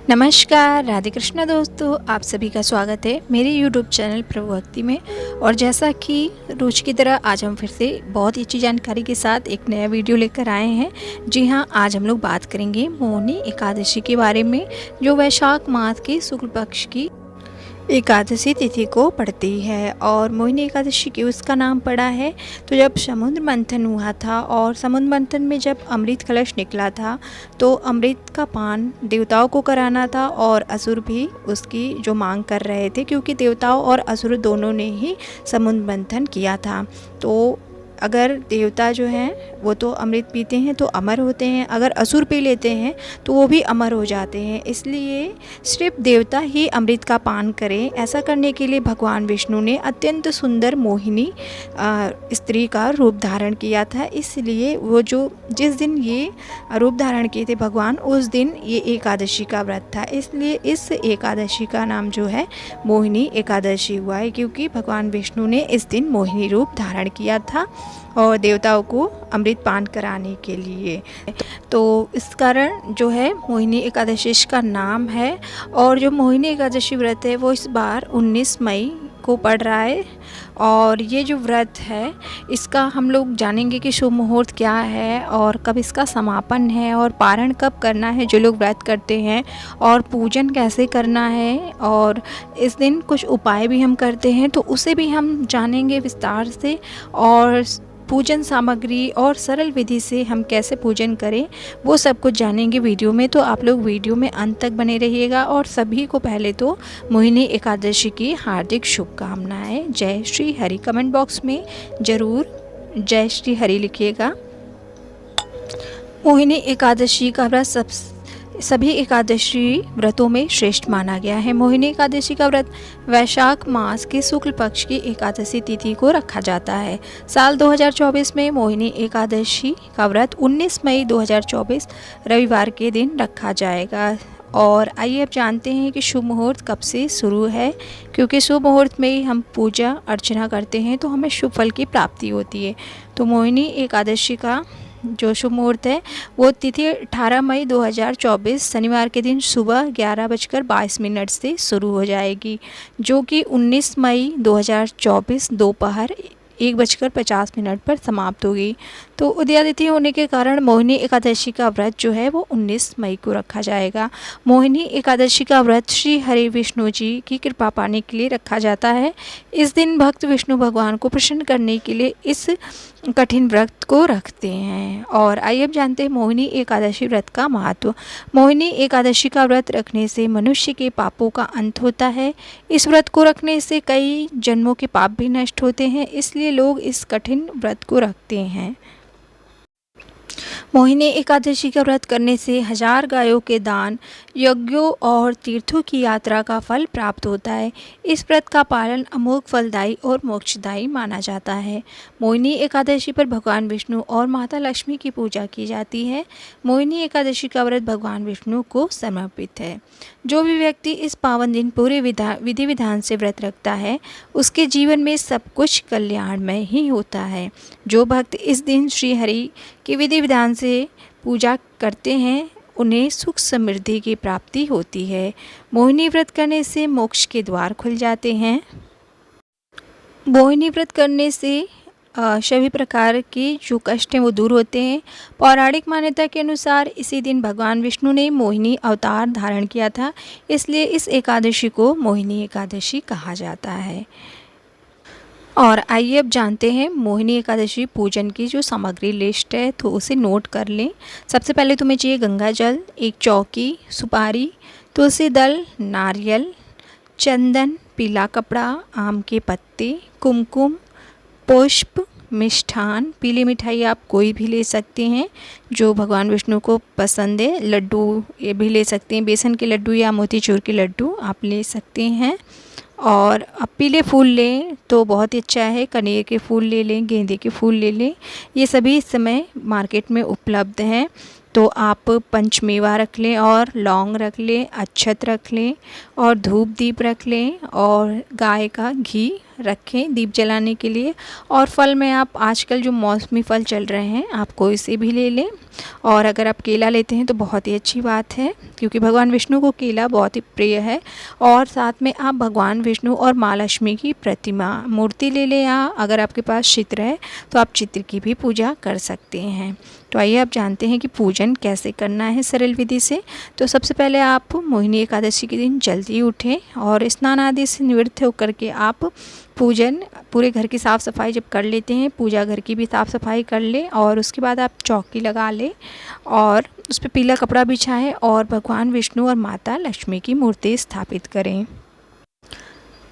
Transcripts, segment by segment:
नमस्कार, राधे कृष्णा दोस्तों, आप सभी का स्वागत है मेरे YouTube चैनल प्रभु भक्ति में। और जैसा कि रोज की तरह आज हम फिर से बहुत ही अच्छी जानकारी के साथ एक नया वीडियो लेकर आए हैं। जी हाँ, आज हम लोग बात करेंगे मोहिनी एकादशी के बारे में, जो वैशाख मास के शुक्ल पक्ष की एकादशी तिथि को पड़ती है। और मोहिनी एकादशी क्यों उसका नाम पड़ा है, तो जब समुद्र मंथन हुआ था और समुद्र मंथन में जब अमृत कलश निकला था तो अमृत का पान देवताओं को कराना था और असुर भी उसकी जो मांग कर रहे थे, क्योंकि देवताओं और असुर दोनों ने ही समुद्र मंथन किया था। तो अगर देवता जो हैं वो तो अमृत पीते हैं तो अमर होते हैं, अगर असुर पी लेते हैं तो वो भी अमर हो जाते हैं। इसलिए सिर्फ देवता ही अमृत का पान करें, ऐसा करने के लिए भगवान विष्णु ने अत्यंत सुंदर मोहिनी स्त्री का रूप धारण किया था। इसलिए वो जो जिस दिन ये रूप धारण किए थे भगवान, उस दिन ये एकादशी का व्रत था। इसलिए इस एकादशी का नाम जो है मोहिनी एकादशी हुआ है, क्योंकि भगवान विष्णु ने इस दिन मोहिनी रूप धारण किया था और देवताओं को अमृत पान कराने के लिए। तो इस कारण जो है मोहिनी एकादशी का नाम है। और जो मोहिनी एकादशी व्रत है वो इस बार 19 मई को पड़ रहा है। और ये जो व्रत है इसका हम लोग जानेंगे कि शुभ मुहूर्त क्या है और कब इसका समापन है और पारण कब करना है जो लोग व्रत करते हैं, और पूजन कैसे करना है, और इस दिन कुछ उपाय भी हम करते हैं तो उसे भी हम जानेंगे विस्तार से। और पूजन सामग्री और सरल विधि से हम कैसे पूजन करें वो सब कुछ जानेंगे वीडियो में। तो आप लोग वीडियो में अंत तक बने रहिएगा। और सभी को पहले तो मोहिनी एकादशी की हार्दिक शुभकामनाएं। जय श्री हरि कमेंट बॉक्स में ज़रूर जय श्री हरि लिखिएगा। मोहिनी एकादशी का व्रत सभी एकादशी व्रतों में श्रेष्ठ माना गया है। मोहिनी एकादशी का व्रत वैशाख मास के शुक्ल पक्ष की एकादशी तिथि को रखा जाता है। साल 2024 में मोहिनी एकादशी का व्रत 19 मई 2024 रविवार के दिन रखा जाएगा। और आइए अब जानते हैं कि शुभ मुहूर्त कब से शुरू है, क्योंकि शुभ मुहूर्त में ही हम पूजा अर्चना करते हैं तो हमें शुभ फल की प्राप्ति होती है। तो मोहिनी एकादशी का जो शुभ मुहूर्त है वो तिथि 18 मई 2024 शनिवार के दिन सुबह 11:22 से शुरू हो जाएगी, जो कि 19 मई 2024 दोपहर 1:50 पर समाप्त होगी। तो उदयादिति होने के कारण मोहिनी एकादशी का व्रत जो है वो 19 मई को रखा जाएगा। मोहिनी एकादशी का व्रत श्री हरि विष्णु जी की कृपा पाने के लिए रखा जाता है। इस दिन भक्त विष्णु भगवान को प्रसन्न करने के लिए इस कठिन व्रत को रखते हैं। और आइए अब जानते हैं मोहिनी एकादशी व्रत का महत्व। मोहिनी एकादशी का व्रत रखने से मनुष्य के पापों का अंत होता है। इस व्रत को रखने से कई जन्मों के पाप भी नष्ट होते हैं, इसलिए लोग इस कठिन व्रत को रखते हैं। मोहिनी एकादशी का व्रत करने से 1000 गायों के दान, यज्ञों और तीर्थों की यात्रा का फल प्राप्त होता है। इस व्रत का पालन अमोघ फलदायी और मोक्षदायी माना जाता है। मोहिनी एकादशी पर भगवान विष्णु और माता लक्ष्मी की पूजा की जाती है। मोहिनी एकादशी का व्रत भगवान विष्णु को समर्पित है। जो भी व्यक्ति इस पावन दिन पूरे विधि विधान से व्रत रखता है उसके जीवन में सब कुछ कल्याणमय ही होता है। जो भक्त इस दिन श्री हरि की विधि विधान से पूजा करते हैं उन्हें सुख समृद्धि की प्राप्ति होती है। मोहिनी व्रत करने से मोक्ष के द्वार खुल जाते हैं। मोहिनी व्रत करने से सभी प्रकार के जो कष्ट हैं वो दूर होते हैं। पौराणिक मान्यता के अनुसार इसी दिन भगवान विष्णु ने मोहिनी अवतार धारण किया था, इसलिए इस एकादशी को मोहिनी एकादशी कहा जाता है। और आइए अब जानते हैं मोहिनी एकादशी पूजन की जो सामग्री लिस्ट है तो उसे नोट कर लें। सबसे पहले तुम्हें चाहिए गंगा जल, एक चौकी, सुपारी, तुलसी दल, नारियल, चंदन, पीला कपड़ा, आम के पत्ते, कुमकुम, पुष्प, मिष्ठान। पीली मिठाई आप कोई भी ले सकते हैं जो भगवान विष्णु को पसंद है। लड्डू ये भी ले सकते हैं, बेसन के लड्डू या मोतीचूर के लड्डू आप ले सकते हैं। और अब पीले फूल लें तो बहुत ही अच्छा है, कनेर के फूल ले लें, गेंदे के फूल ले लें, ये सभी इस समय मार्केट में उपलब्ध हैं। तो आप पंचमेवा रख लें और लौंग रख लें, अक्षत रख लें और धूप दीप रख लें और गाय का घी रखें दीप जलाने के लिए। और फल में आप आजकल जो मौसमी फल चल रहे हैं आप कोई से भी ले लें, और अगर आप केला लेते हैं तो बहुत ही अच्छी बात है, क्योंकि भगवान विष्णु को केला बहुत ही प्रिय है। और साथ में आप भगवान विष्णु और माँ लक्ष्मी की प्रतिमा मूर्ति ले लें, या अगर आपके पास चित्र है तो आप चित्र की भी पूजा कर सकते हैं। तो आइए आप जानते हैं कि पूजन कैसे करना है सरल विधि से। तो सबसे पहले आप मोहिनी एकादशी के दिन जल्दी उठें और स्नान आदि से निवृत्त होकर के आप पूजन पूरे घर की साफ़ सफाई जब कर लेते हैं, पूजा घर की भी साफ़ सफाई कर लें, और उसके बाद आप चौकी लगा लें और उस पर पीला कपड़ा बिछाएं और भगवान विष्णु और माता लक्ष्मी की मूर्ति स्थापित करें।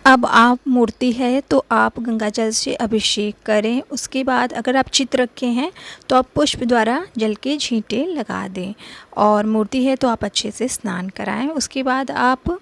अब आप मूर्ति है तो आप गंगा जल से अभिषेक करें। उसके बाद अगर आप चित्र रखे हैं तो आप पुष्प द्वारा जल के छींटे लगा दें, और मूर्ति है तो आप अच्छे से स्नान कराएं। उसके बाद आप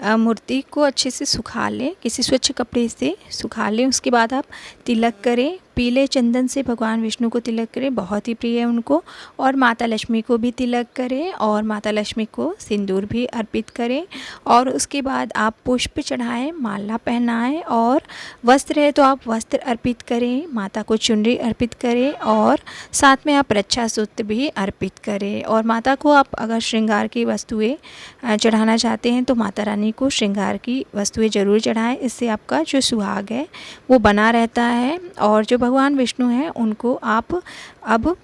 मूर्ति को अच्छे से सुखा लें, किसी स्वच्छ कपड़े से सुखा लें। उसके बाद आप तिलक करें, पीले चंदन से भगवान विष्णु को तिलक करें, बहुत ही प्रिय है उनको। और माता लक्ष्मी को भी तिलक करें और माता लक्ष्मी को सिंदूर भी अर्पित करें। और उसके बाद आप पुष्प चढ़ाएं, माला पहनाएं, और वस्त्र है तो आप वस्त्र अर्पित करें, माता को चुनरी अर्पित करें, और साथ में आप रक्षा सूत्र भी अर्पित करें। और माता को आप अगर श्रृंगार की वस्तुएं चढ़ाना चाहते हैं तो माता रानी को श्रृंगार की वस्तुएं ज़रूर चढ़ाएं, इससे आपका जो सुहाग है वो बना रहता है। और जो भगवान विष्णु हैं उनको आप अब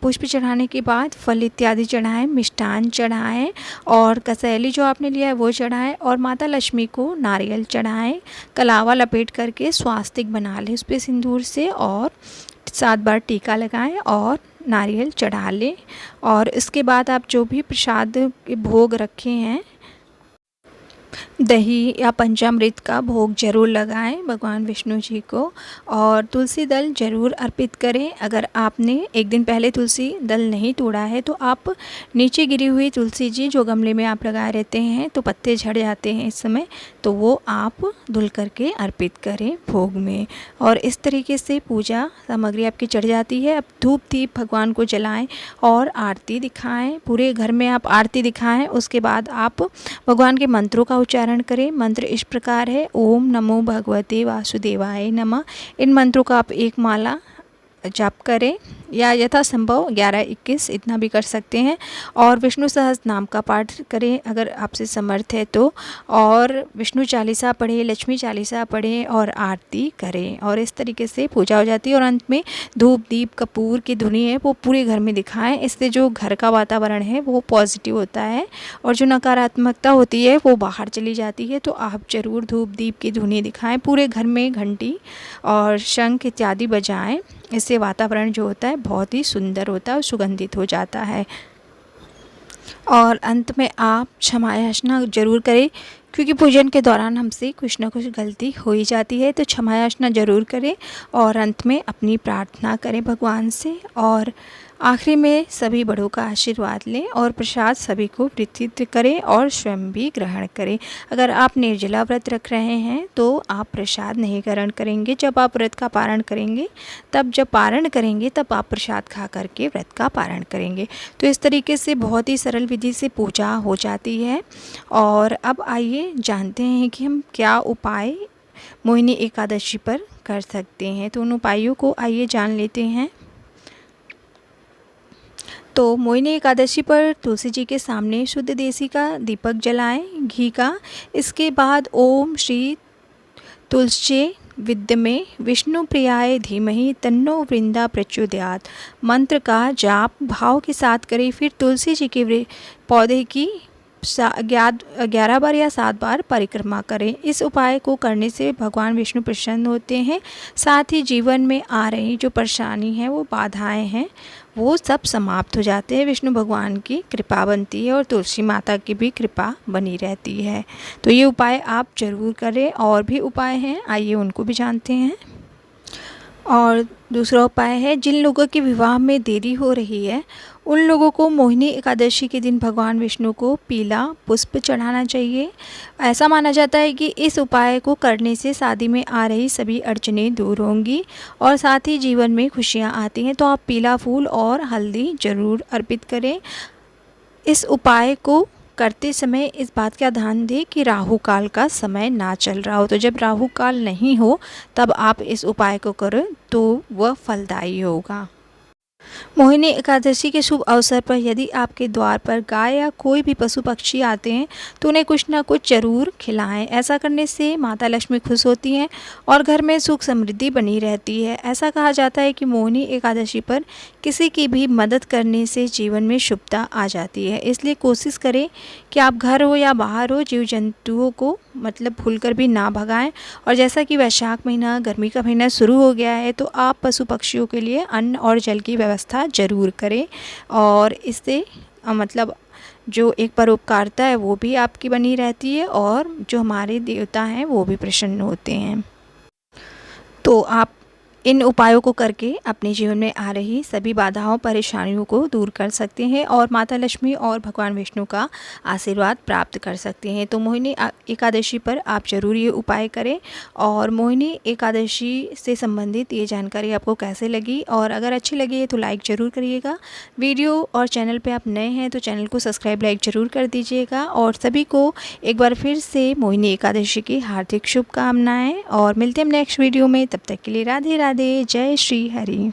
पुष्प चढ़ाने के बाद फल इत्यादि चढ़ाएं, मिष्ठान चढ़ाएं, और कसैली जो आपने लिया है वो चढ़ाएं, और माता लक्ष्मी को नारियल चढ़ाएं। कलावा लपेट करके स्वास्तिक बना लें उस पर सिंदूर से, और 7 बार टीका लगाएं और नारियल चढ़ा लें। और इसके बाद आप जो भी प्रसाद के भोग रखे हैं, दही या पंचामृत का भोग जरूर लगाएं भगवान विष्णु जी को, और तुलसी दल जरूर अर्पित करें। अगर आपने एक दिन पहले तुलसी दल नहीं तोड़ा है तो आप नीचे गिरी हुई तुलसी जी जो गमले में आप लगाए रहते हैं तो पत्ते झड़ जाते हैं इस समय, तो वो आप धुल करके अर्पित करें भोग में। और इस तरीके से पूजा सामग्री आपकी चढ़ जाती है। अब धूप दीप भगवान को जलाएं और आरती दिखाएं, पूरे घर में आप आरती दिखाएं। उसके बाद आप भगवान के मंत्रों का उच्चारण करें। मंत्र इस प्रकार है, ओम नमो भगवते वासुदेवाय नमः। इन मंत्रों का आप एक माला जाप करें, या यथासंभव 11-21 इतना भी कर सकते हैं। और विष्णु सहस्त्र नाम का पाठ करें अगर आपसे समर्थ है तो, और विष्णु चालीसा पढ़ें, लक्ष्मी चालीसा पढ़ें और आरती करें। और इस तरीके से पूजा हो जाती है। और अंत में धूप दीप कपूर की धुनी है वो पूरे घर में दिखाएं, इससे जो घर का वातावरण है वो पॉजिटिव होता है और जो नकारात्मकता होती है वो बाहर चली जाती है। तो आप ज़रूर धूप दीप की धुनी दिखाएं, पूरे घर में घंटी और शंख इत्यादि बजाएं, इससे वातावरण जो होता है बहुत ही सुंदर होता है और सुगंधित हो जाता है। और अंत में आप क्षमा याचना जरूर करें, क्योंकि पूजन के दौरान हमसे कुछ ना कुछ गलती हो ही जाती है, तो क्षमा याचना जरूर करें। और अंत में अपनी प्रार्थना करें भगवान से, और आखिरी में सभी बड़ों का आशीर्वाद लें और प्रसाद सभी को वितरित करें और स्वयं भी ग्रहण करें। अगर आप निर्जला व्रत रख रहे हैं तो आप प्रसाद नहीं ग्रहण करेंगे। जब आप व्रत का पारण करेंगे जब पारण करेंगे तब आप प्रसाद खा करके व्रत का पारण करेंगे। तो इस तरीके से बहुत ही सरल विधि से पूजा हो जाती है। और अब आइए जानते हैं कि हम क्या उपाय मोहिनी एकादशी पर कर सकते हैं। तो उन उपायों को आइए जान लेते हैं। तो मोहिनी एकादशी पर तुलसी जी के सामने शुद्ध देसी का दीपक जलाएं, घी का। इसके बाद ओम श्री तुलसी विद्यमे विष्णु प्रियाय धीमहि तन्नो वृंदा प्रचोदयात् मंत्र का जाप भाव के साथ करें। फिर तुलसी जी के पौधे की 11 बार या 7 बार परिक्रमा करें। इस उपाय को करने से भगवान विष्णु प्रसन्न होते हैं, साथ ही जीवन में आ रही जो परेशानी है वो बाधाएं हैं वो सब समाप्त हो जाते हैं। विष्णु भगवान की कृपा बनती है और तुलसी माता की भी कृपा बनी रहती है। तो ये उपाय आप ज़रूर करें। और भी उपाय हैं, आइए उनको भी जानते हैं। और दूसरा उपाय है, जिन लोगों के विवाह में देरी हो रही है उन लोगों को मोहिनी एकादशी के दिन भगवान विष्णु को पीला पुष्प चढ़ाना चाहिए। ऐसा माना जाता है कि इस उपाय को करने से शादी में आ रही सभी अड़चनें दूर होंगी और साथ ही जीवन में खुशियां आती हैं। तो आप पीला फूल और हल्दी ज़रूर अर्पित करें। इस उपाय को करते समय इस बात का ध्यान दें कि राहु काल का समय ना चल रहा हो। तो जब राहु काल नहीं हो तब आप इस उपाय को करें तो वह फलदायी होगा। मोहिनी एकादशी के शुभ अवसर पर यदि आपके द्वार पर गाय या कोई भी पशु पक्षी आते हैं तो उन्हें कुछ ना कुछ जरूर खिलाएं। ऐसा करने से माता लक्ष्मी खुश होती हैं और घर में सुख समृद्धि बनी रहती है। ऐसा कहा जाता है कि मोहिनी एकादशी पर किसी की भी मदद करने से जीवन में शुभता आ जाती है। इसलिए कोशिश करें कि आप घर हो या बाहर हो, जीव जंतुओं को भूलकर भी ना भगाएं। और जैसा कि वैशाख महीना, गर्मी का महीना शुरू हो गया है, तो आप पशु पक्षियों के लिए अन्न और जल की व्यवस्था ज़रूर करें। और इससे जो एक परोपकारिता है वो भी आपकी बनी रहती है और जो हमारे देवता हैं वो भी प्रसन्न होते हैं। तो आप इन उपायों को करके अपने जीवन में आ रही सभी बाधाओं परेशानियों को दूर कर सकते हैं और माता लक्ष्मी और भगवान विष्णु का आशीर्वाद प्राप्त कर सकते हैं। तो मोहिनी एकादशी पर आप ज़रूर ये उपाय करें। और मोहिनी एकादशी से संबंधित ये जानकारी आपको कैसे लगी, और अगर अच्छी लगी है तो लाइक ज़रूर करिएगा वीडियो, और चैनल पर आप नए हैं तो चैनल को सब्सक्राइब लाइक ज़रूर कर दीजिएगा। और सभी को एक बार फिर से मोहिनी एकादशी की हार्दिक शुभकामनाएँ, और मिलते हैं नेक्स्ट वीडियो में। तब तक के लिए राधे राधे, जय श्री हरि।